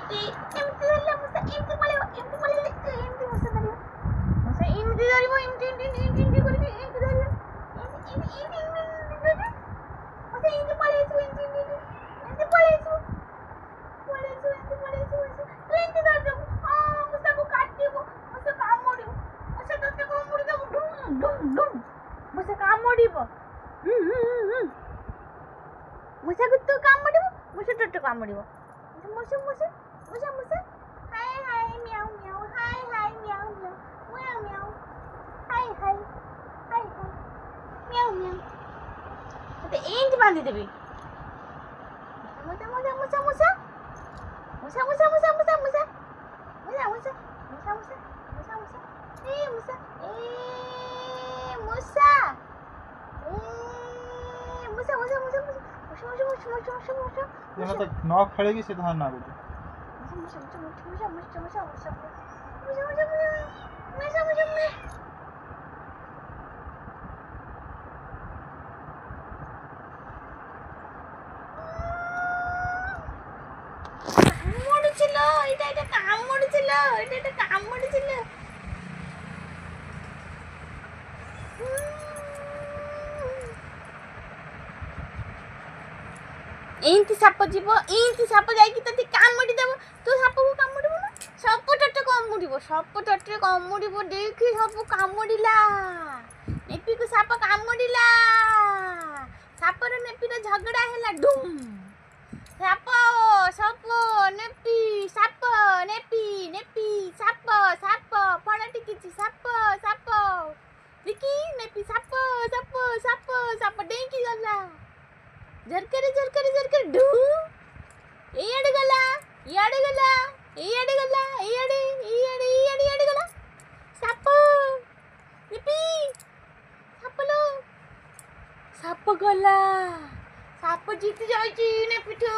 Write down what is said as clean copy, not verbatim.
ଏମିତି ଧରିଲା ମୂଷା ଏମିତି ପଳେଇବ ଏମିତି ପଳେଇଲେ ଏମିତି ମୂଷା ଧରିବ ମୂଷା ଏମିତି ଧରିବ ଏମିତି ଏମିତି ଏମିତି ଏମିତି କରିକି ଏମିତି ଧରିବ ଏମିତି ଏମିତି ଏମିତି ଧରିବ ମୂଷା ଏମିତି ପଳେଇ ଆସିବ ଏମିତି ଏମିତି ଏମିତି ପଳେଇ ଆସିବ ଏମିତି ପଳେଇ ଆସିବ ତୁ ଏମିତି ଧରିଦବୁ ମୂଷାକୁ କାଟିବ ମୂଷା କାମୁଡ଼ିବ ମୂଷା ତତେ କାମୁଡ଼ିଦବ ଡୁମ୍ ଡୁମ୍ ଡୁମ୍ ମୂଷା କାମୁଡ଼ିବ ମୂଷାକୁ ତୁ କାମୁଡ଼ିବ ମୂଷା ତତେ କାମୁଡ଼ିବ ମୂଷା ମୂଷା ମୂଷା ମୂଷା ହାଏ ହାଏ ମିଆଉ ମିଆଉ ହାଏ ହାଏ ମିଆଉ ମିଆଉ ମିଆଉ ମିଆଉ ହାଏ ହାଏ ହାଏ ହାଏ ମିଆଉ ମିଆଉ ତତେ ଏମିତି ବାନ୍ଧିଦେବି ମୂଷା ମୂଷା ମୂଷା ମୂଷା ମୂଷା ମୂଷା ମୂଷା ମୂଷା ମୂଷା ମୂଷା ମୂଷା ମୂଷା ମୂଷା ମୂଷା ମୂଷା ଏ ମୂଷା ମୂଷା ମୂଷା ମୂଷା ମୂଷା मूषा यहाँ तक नौ खड़ेगी से धान ना रुके ଏମିତି ସାପ ଯିବ ଏମିତି ସାପ ଯାଇକି ତତେ କାମୁଡ଼ି ଦେବ ତୁ ସାପକୁ କାମୁଡ଼ିବୁ ନା ସାପ ତତେ କାମୁଡ଼ିବ ଦେଖି ସାପ କାମୁଡ଼ିଲା ନେପିକୁ ସାପ କାମୁଡ଼ିଲା ସାପର ନେପିର ଝଗଡ଼ା ହେଲା ଡୁମ୍ ସାପ ନେପି ସାପ ନେପି ନେପି ସାପ ସାପ ଫଣ ଟିକିଛି ସାପ ସାପ ଦେଖି ନେପି ସାପ ସାପ ସାପ ସାପ ଡେଇଁକି ଗଲା झरकरे झरकरे झरकरे ढू इयाडे गला इयाडे गला इयाडे गला इयाडे इयाडे इयाडे इयाडे गला साप निपी सापलो साप गला साप जीत जाइची ने पिठू